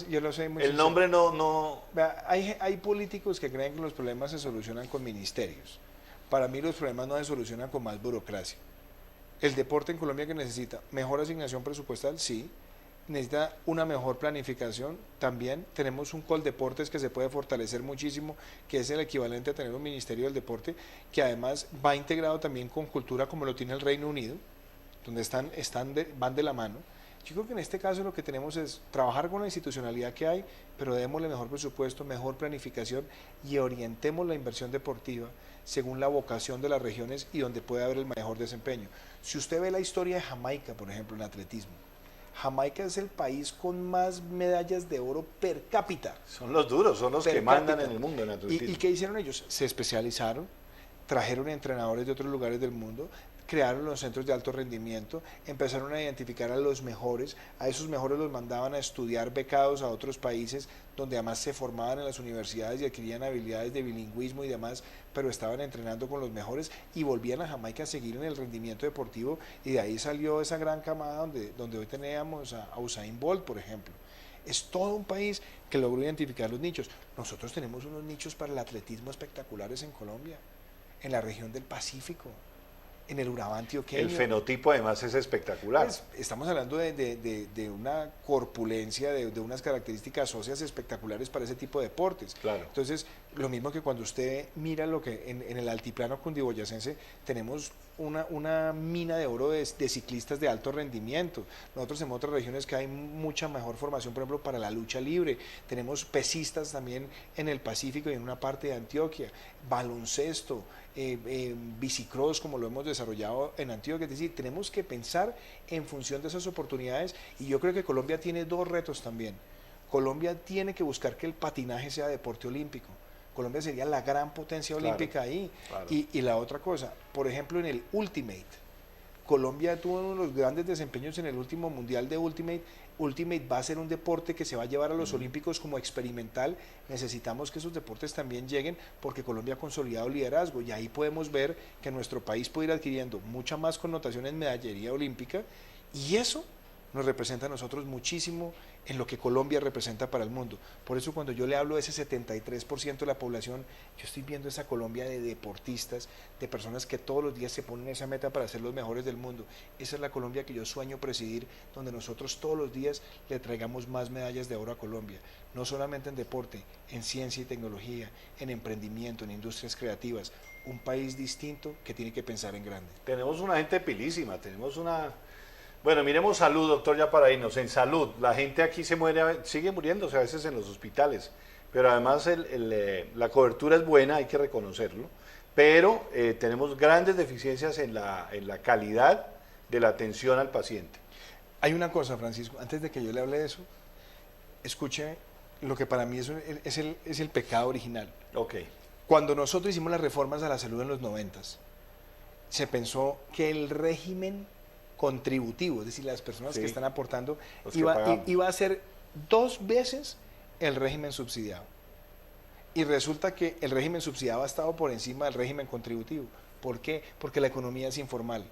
Yo lo sé muy El sincero. nombre no... Hay políticos que creen que los problemas se solucionan con ministerios. Para mí los problemas no se solucionan con más burocracia. El deporte en Colombia que necesita mejor asignación presupuestal, sí. Necesita una mejor planificación, también. Tenemos un Coldeportes que se puede fortalecer muchísimo, que es el equivalente a tener un Ministerio del Deporte, que además va integrado también con cultura como lo tiene el Reino Unido, donde van de la mano. Yo creo que en este caso lo que tenemos es trabajar con la institucionalidad que hay, pero démosle mejor presupuesto, mejor planificación y orientemos la inversión deportiva según la vocación de las regiones y donde puede haber el mejor desempeño. Si usted ve la historia de Jamaica, por ejemplo, en atletismo, Jamaica es el país con más medallas de oro per cápita. Son los duros, son los que Per mandan cápita. en el mundo en atletismo. ¿Y qué hicieron ellos? Se especializaron, trajeron entrenadores de otros lugares del mundo, crearon los centros de alto rendimiento, empezaron a identificar a los mejores, a esos mejores los mandaban a estudiar becados a otros países donde además se formaban en las universidades y adquirían habilidades de bilingüismo y demás, pero estaban entrenando con los mejores y volvían a Jamaica a seguir en el rendimiento deportivo y de ahí salió esa gran camada donde hoy teníamos a Usain Bolt, por ejemplo. Es todo un país que logró identificar los nichos. Nosotros tenemos unos nichos para el atletismo espectaculares en Colombia, en la región del Pacífico, en el Urabá antioqueño. El fenotipo además es espectacular. Pues, estamos hablando de una corpulencia, de unas características óseas espectaculares para ese tipo de deportes. Claro. Entonces, lo mismo que cuando usted mira lo que en el altiplano cundiboyacense tenemos una mina de oro de ciclistas de alto rendimiento. Nosotros en otras regiones que hay mucha mejor formación, por ejemplo, para la lucha libre. Tenemos pesistas también en el Pacífico y en una parte de Antioquia, baloncesto, bicicross, como lo hemos desarrollado en Antioquia. Es decir, tenemos que pensar en función de esas oportunidades y yo creo que Colombia tiene dos retos también. Colombia tiene que buscar que el patinaje sea deporte olímpico. Colombia sería la gran potencia olímpica ahí. Claro. Y la otra cosa, por ejemplo, en el Ultimate, Colombia tuvo uno de los grandes desempeños en el último Mundial de Ultimate. Ultimate va a ser un deporte que se va a llevar a los Olímpicos como experimental. Necesitamos que esos deportes también lleguen porque Colombia ha consolidado liderazgo y ahí podemos ver que nuestro país puede ir adquiriendo mucha más connotación en medallería olímpica y eso nos representa a nosotros muchísimo en lo que Colombia representa para el mundo. Por eso cuando yo le hablo de ese 73% de la población, yo estoy viendo esa Colombia de deportistas, de personas que todos los días se ponen esa meta para ser los mejores del mundo. Esa es la Colombia que yo sueño presidir, donde nosotros todos los días le traigamos más medallas de oro a Colombia, no solamente en deporte, en ciencia y tecnología, en emprendimiento, en industrias creativas. Un país distinto que tiene que pensar en grande. Tenemos una gente pilísima, tenemos una... Bueno, miremos salud, doctor, ya para irnos. En salud, la gente aquí se muere, sigue muriéndose a veces en los hospitales, pero además la cobertura es buena, hay que reconocerlo, pero tenemos grandes deficiencias en la calidad de la atención al paciente. Hay una cosa, Francisco, antes de que yo le hable de eso, escuche lo que para mí es el pecado original. Ok. Cuando nosotros hicimos las reformas a la salud en los 90, se pensó que el régimen contributivo, es decir, las personas Sí, que están aportando, los que iba pagamos. a ser 2 veces el régimen subsidiado. Y resulta que el régimen subsidiado ha estado por encima del régimen contributivo. ¿Por qué? Porque la economía es informal.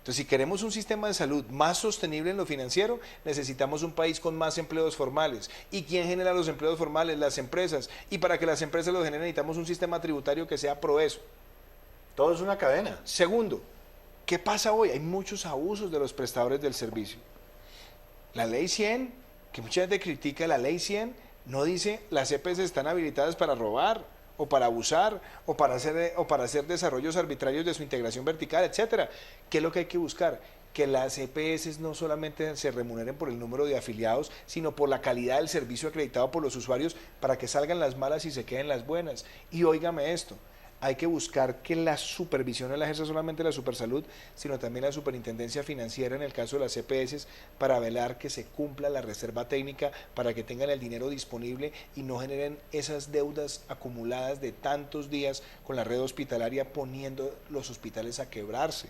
Entonces, si queremos un sistema de salud más sostenible en lo financiero, necesitamos un país con más empleos formales. ¿Y quién genera los empleos formales? Las empresas. Y para que las empresas los generen, necesitamos un sistema tributario que sea pro eso. Todo es una cadena. Segundo, ¿qué pasa hoy? Hay muchos abusos de los prestadores del servicio. La ley 100, que mucha gente critica, la ley 100 no dice las EPS están habilitadas para robar, o para abusar, o para hacer desarrollos arbitrarios de su integración vertical, etcétera. ¿Qué es lo que hay que buscar? Que las EPS no solamente se remuneren por el número de afiliados, sino por la calidad del servicio acreditado por los usuarios, para que salgan las malas y se queden las buenas. Y óigame esto, hay que buscar que la supervisión no la ejerza solamente la Supersalud, sino también la Superintendencia Financiera en el caso de las EPS, para velar que se cumpla la reserva técnica, para que tengan el dinero disponible y no generen esas deudas acumuladas de tantos días con la red hospitalaria, poniendo los hospitales a quebrarse.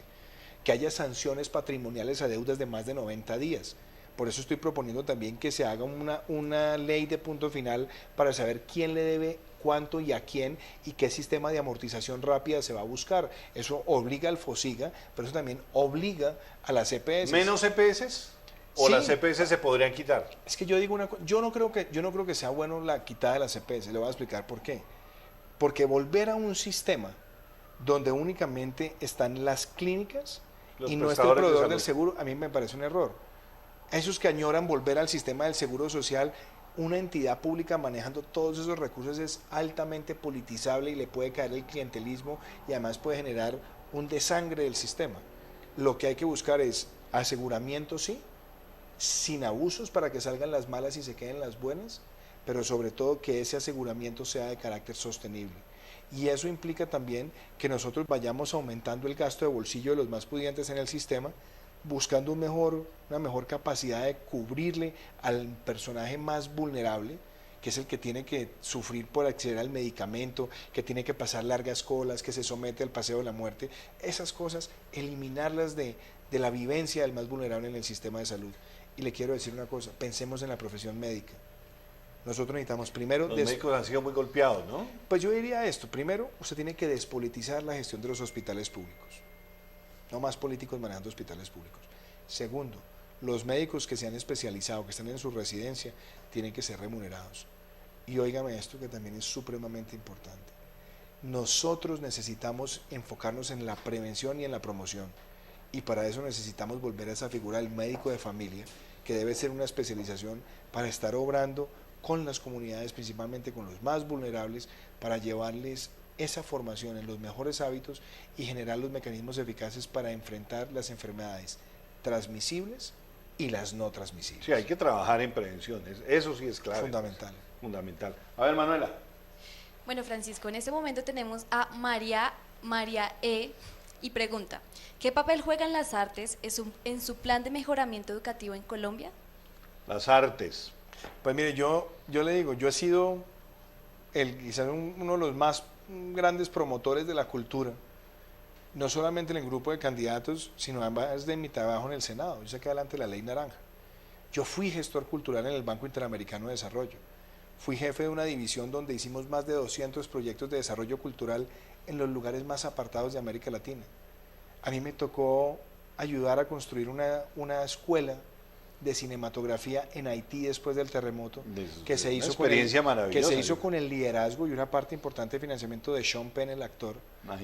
Que haya sanciones patrimoniales a deudas de más de 90 días. Por eso estoy proponiendo también que se haga una ley de punto final para saber quién le debe cuánto y a quién, y qué sistema de amortización rápida se va a buscar. Eso obliga al FOSIGA, pero eso también obliga a las EPS. ¿Menos EPS? ¿O Sí. las EPS se podrían quitar? Es que yo digo yo no creo que sea bueno la quitada de las EPS. Le voy a explicar por qué. Porque volver a un sistema donde únicamente están las clínicas Los y no está el prestadores de proveedor salud. del seguro, a mí me parece un error. Esos que añoran volver al sistema del seguro social, una entidad pública manejando todos esos recursos es altamente politizable y le puede caer el clientelismo, y además puede generar un desangre del sistema. Lo que hay que buscar es aseguramiento, sí, sin abusos para que salgan las malas y se queden las buenas, pero sobre todo que ese aseguramiento sea de carácter sostenible. Y eso implica también que nosotros vayamos aumentando el gasto de bolsillo de los más pudientes en el sistema, buscando una mejor capacidad de cubrirle al personaje más vulnerable, que es el que tiene que sufrir por acceder al medicamento, que tiene que pasar largas colas, que se somete al paseo de la muerte. Esas cosas, eliminarlas de la vivencia del más vulnerable en el sistema de salud. Y le quiero decir una cosa, pensemos en la profesión médica. Nosotros necesitamos primero... Los médicos han sido muy golpeados, ¿no? Pues yo diría esto, primero usted tiene que despolitizar la gestión de los hospitales públicos. No más políticos manejando hospitales públicos. Segundo, los médicos que se han especializado, que están en su residencia, tienen que ser remunerados. Y óigame esto que también es supremamente importante. Nosotros necesitamos enfocarnos en la prevención y en la promoción. Y para eso necesitamos volver a esa figura del médico de familia, que debe ser una especialización para estar obrando con las comunidades, principalmente con los más vulnerables, para llevarles esa formación en los mejores hábitos y generar los mecanismos eficaces para enfrentar las enfermedades transmisibles y las no transmisibles. Sí, hay que trabajar en prevención, eso sí es clave. Fundamental. Fundamental. A ver, Manuela. Bueno, Francisco, en este momento tenemos a María E. y pregunta, ¿qué papel juegan las artes en su plan de mejoramiento educativo en Colombia? Las artes. Pues mire, yo le digo, yo he sido quizás uno de los más grandes promotores de la cultura, no solamente en el grupo de candidatos, sino además de mi trabajo en el Senado. Yo saqué adelante la Ley Naranja. Yo fui gestor cultural en el Banco Interamericano de Desarrollo. Fui jefe de una división donde hicimos más de 200 proyectos de desarrollo cultural en los lugares más apartados de América Latina. A mí me tocó ayudar a construir una escuela de cinematografía en Haití después del terremoto, que se hizo con el liderazgo y una parte importante de financiamiento de Sean Penn, el actor,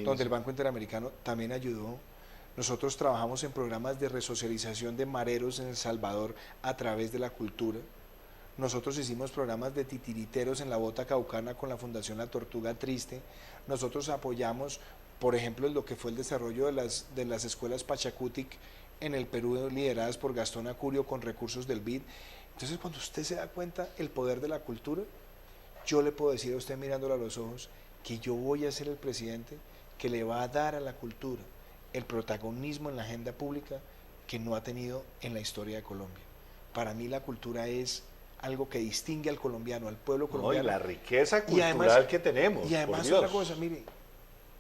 donde el Banco Interamericano también ayudó. Nosotros trabajamos en programas de resocialización de mareros en El Salvador a través de la cultura. Nosotros hicimos programas de titiriteros en la bota caucana con la Fundación La Tortuga Triste. Nosotros apoyamos, por ejemplo, lo que fue el desarrollo de las escuelas Pachacutic en el Perú, lideradas por Gastón Acurio con recursos del BID. Entonces, cuando usted se da cuenta el poder de la cultura, yo le puedo decir a usted mirándolo a los ojos que yo voy a ser el presidente que le va a dar a la cultura el protagonismo en la agenda pública que no ha tenido en la historia de Colombia. Para mí la cultura es algo que distingue al colombiano, al pueblo colombiano. No, y la riqueza cultural que tenemos. Y además otra cosa, mire,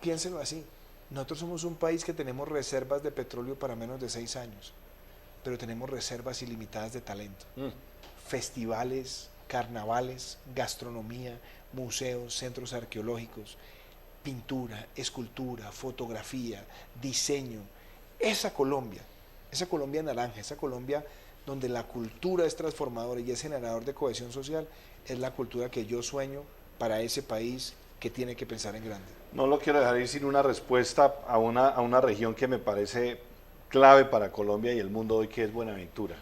piénselo así. Nosotros somos un país que tenemos reservas de petróleo para menos de 6 años, pero tenemos reservas ilimitadas de talento. Festivales, carnavales, gastronomía, museos, centros arqueológicos, pintura, escultura, fotografía, diseño. esa Colombia naranja, esa Colombia donde la cultura es transformadora y es generador de cohesión social, es la cultura que yo sueño para ese país que tiene que pensar en grande. No lo quiero dejar ir sin una respuesta a una región que me parece clave para Colombia y el mundo hoy, que es Buenaventura.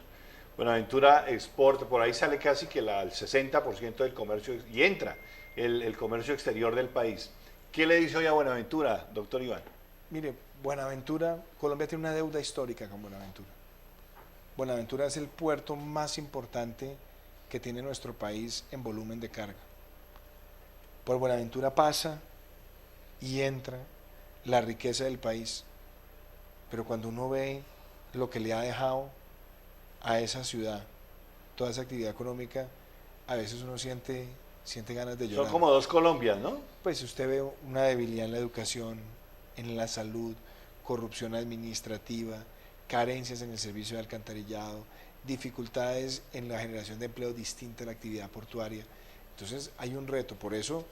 Buenaventura exporta, por ahí sale casi que el 60% del comercio y entra el comercio exterior del país. ¿Qué le dice hoy a Buenaventura, doctor Iván? Mire, Buenaventura, Colombia tiene una deuda histórica con Buenaventura. Buenaventura es el puerto más importante que tiene nuestro país en volumen de carga. Por Buenaventura pasa y entra la riqueza del país, pero cuando uno ve lo que le ha dejado a esa ciudad, toda esa actividad económica, a veces uno siente ganas de llorar. Son como dos Colombias, ¿no? Pues usted ve una debilidad en la educación, en la salud, corrupción administrativa, carencias en el servicio de alcantarillado, dificultades en la generación de empleo distinta a la actividad portuaria. Entonces hay un reto, por eso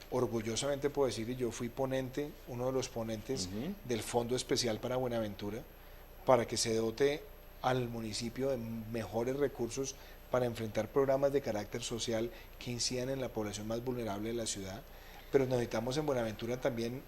orgullosamente puedo decir, y yo fui ponente, uno de los ponentes del Fondo Especial para Buenaventura, para que se dote al municipio de mejores recursos para enfrentar programas de carácter social que incidan en la población más vulnerable de la ciudad, pero necesitamos en Buenaventura también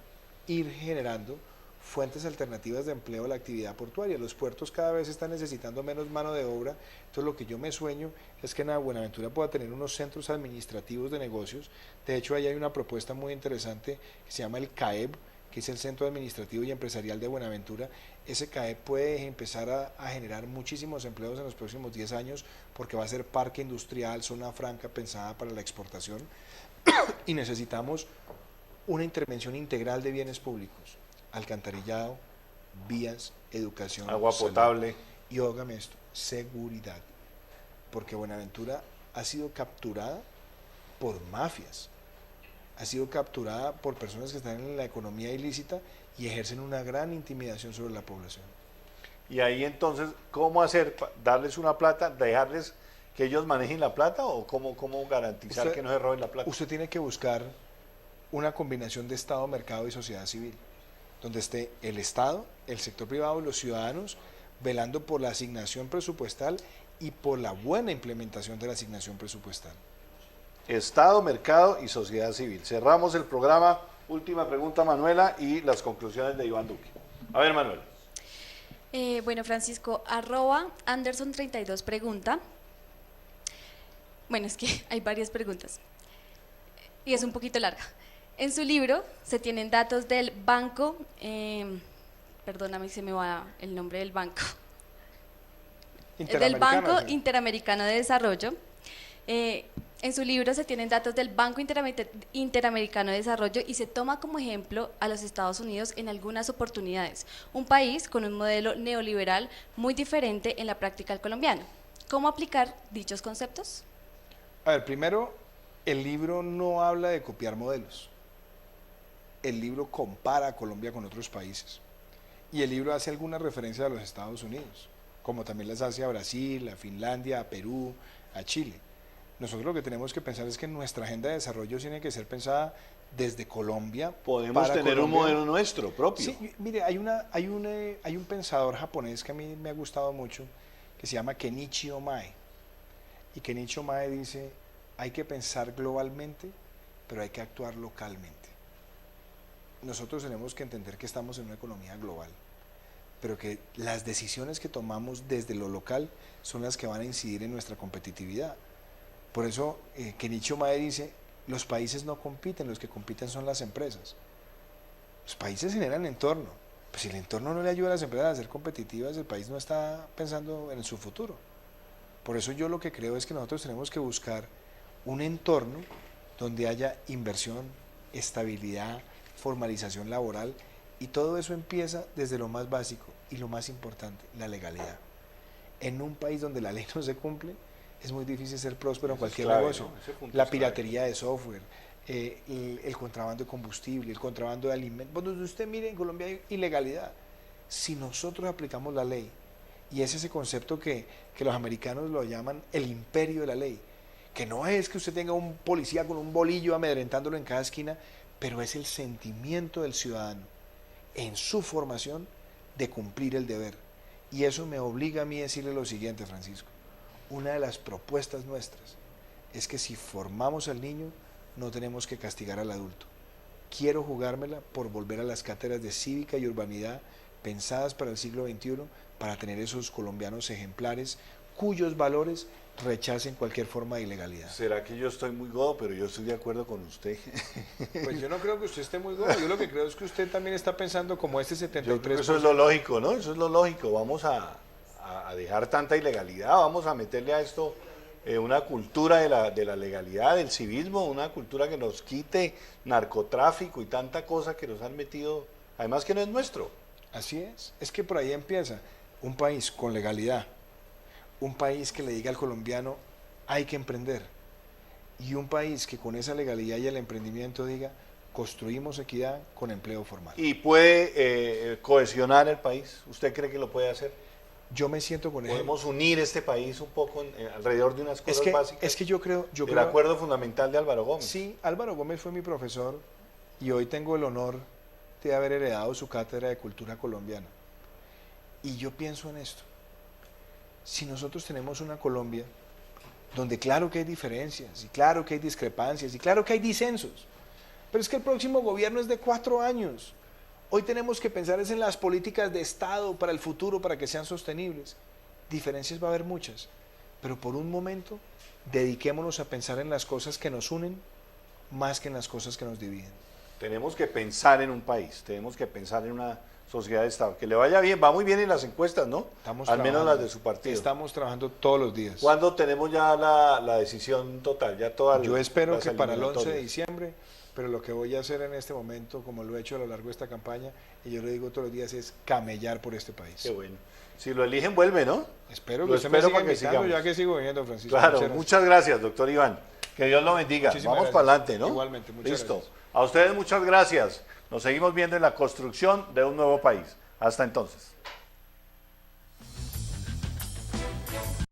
ir generando fuentes alternativas de empleo a la actividad portuaria. Los puertos cada vez están necesitando menos mano de obra, entonces lo que yo me sueño es que en Buenaventura pueda tener unos centros administrativos de negocios. De hecho, ahí hay una propuesta muy interesante que se llama el CAEB, que es el Centro Administrativo y Empresarial de Buenaventura. Ese CAEB puede empezar a generar muchísimos empleos en los próximos 10 años, porque va a ser parque industrial, zona franca pensada para la exportación, y necesitamos una intervención integral de bienes públicos, alcantarillado, vías, educación, agua potable. Salud. Y óigame esto, seguridad, porque Buenaventura ha sido capturada por mafias, ha sido capturada por personas que están en la economía ilícita y ejercen una gran intimidación sobre la población. Y ahí entonces, ¿cómo hacer? ¿Darles una plata? ¿Dejarles que ellos manejen la plata? ¿O cómo garantizar que no se roben la plata? Usted tiene que buscar una combinación de Estado, mercado y sociedad civil, donde esté el Estado, el sector privado y los ciudadanos velando por la asignación presupuestal y por la buena implementación de la asignación presupuestal. Estado, mercado y sociedad civil. Cerramos el programa. Última pregunta, Manuela, y las conclusiones de Iván Duque. A ver, Manuela. Bueno, Francisco, @Anderson32 pregunta. Bueno, es que hay varias preguntas y es un poquito larga. En su libro se tienen datos del banco, perdóname si se me va el nombre del banco, del Banco Interamericano de Desarrollo. En su libro se tienen datos del Banco Interamericano de Desarrollo y se toma como ejemplo a los Estados Unidos en algunas oportunidades, un país con un modelo neoliberal muy diferente en la práctica al colombiano. ¿Cómo aplicar dichos conceptos? A ver, primero, el libro no habla de copiar modelos. El libro compara a Colombia con otros países. Y el libro hace algunas referencias a los Estados Unidos, como también las hace a Brasil, a Finlandia, a Perú, a Chile. Nosotros lo que tenemos que pensar es que nuestra agenda de desarrollo tiene que ser pensada desde Colombia. Podemos tener un modelo nuestro propio. Sí, mire, hay un pensador japonés que a mí me ha gustado mucho, que se llama Kenichi Omae. Y Kenichi Omae dice, hay que pensar globalmente, pero hay que actuar localmente. Nosotros tenemos que entender que estamos en una economía global, pero que las decisiones que tomamos desde lo local son las que van a incidir en nuestra competitividad. Por eso Kenichi Omae dice, los países no compiten, los que compiten son las empresas. Los países generan entorno, pues si el entorno no le ayuda a las empresas a ser competitivas, el país no está pensando en su futuro. Por eso yo lo que creo es que nosotros tenemos que buscar un entorno donde haya inversión, estabilidad, formalización laboral, y todo eso empieza desde lo más básico y lo más importante, la legalidad. En un país donde la ley no se cumple, es muy difícil ser próspero en cualquier negocio. La piratería de software, el contrabando de combustible, el contrabando de alimentos. Donde usted mire, en Colombia hay ilegalidad. Si nosotros aplicamos la ley, y es ese concepto que los americanos lo llaman el imperio de la ley, que no es que usted tenga un policía con un bolillo amedrentándolo en cada esquina, pero es el sentimiento del ciudadano en su formación de cumplir el deber. Y eso me obliga a mí a decirle lo siguiente, Francisco. Una de las propuestas nuestras es que si formamos al niño, no tenemos que castigar al adulto. Quiero jugármela por volver a las cátedras de cívica y urbanidad pensadas para el siglo XXI, para tener esos colombianos ejemplares cuyos valores rechacen cualquier forma de ilegalidad. ¿Será que yo estoy muy godo, pero yo estoy de acuerdo con usted? Pues yo no creo que usted esté muy gordo, yo lo que creo es que usted también está pensando como este 73%. Yo creo que eso es lo lógico, ¿no? Eso es lo lógico. Vamos a dejar tanta ilegalidad, vamos a meterle a esto una cultura de la legalidad, del civismo, una cultura que nos quite narcotráfico y tanta cosa que nos han metido, además que no es nuestro. Así es que por ahí empieza un país con legalidad, un país que le diga al colombiano hay que emprender, y un país que con esa legalidad y el emprendimiento diga construimos equidad con empleo formal. ¿Y puede cohesionar el país? ¿Usted cree que lo puede hacer? Yo me siento con él. ¿Podemos unir este país un poco alrededor de unas cosas básicas? Es que yo creo... El acuerdo fundamental de Álvaro Gómez. Sí, Álvaro Gómez fue mi profesor y hoy tengo el honor de haber heredado su cátedra de cultura colombiana. Y yo pienso en esto. Si nosotros tenemos una Colombia donde claro que hay diferencias, y claro que hay discrepancias, y claro que hay disensos, pero es que el próximo gobierno es de 4 años. Hoy tenemos que pensar es en las políticas de Estado para el futuro, para que sean sostenibles. Diferencias va a haber muchas, pero por un momento dediquémonos a pensar en las cosas que nos unen más que en las cosas que nos dividen. Tenemos que pensar en un país, tenemos que pensar en una sociedad de Estado. Que le vaya bien, va muy bien en las encuestas, ¿no? Al menos las de su partido. Estamos trabajando todos los días. ¿Cuándo tenemos ya la decisión total? Ya todas Yo espero que para el 11 de eliminatorias. diciembre, pero lo que voy a hacer en este momento, como lo he hecho a lo largo de esta campaña, y yo lo digo todos los días, es camellar por este país. Qué bueno. Si lo eligen, vuelve, ¿no? Espero que Lo usted me espero siga para que invitando, sigamos. ya que sigo viniendo, Francisco. Claro, muchas gracias, doctor Iván. Que Dios lo bendiga. Muchísimas Vamos gracias. para adelante, ¿no? Igualmente, muchas Listo. gracias. A ustedes muchas gracias. Nos seguimos viendo en la construcción de un nuevo país. Hasta entonces.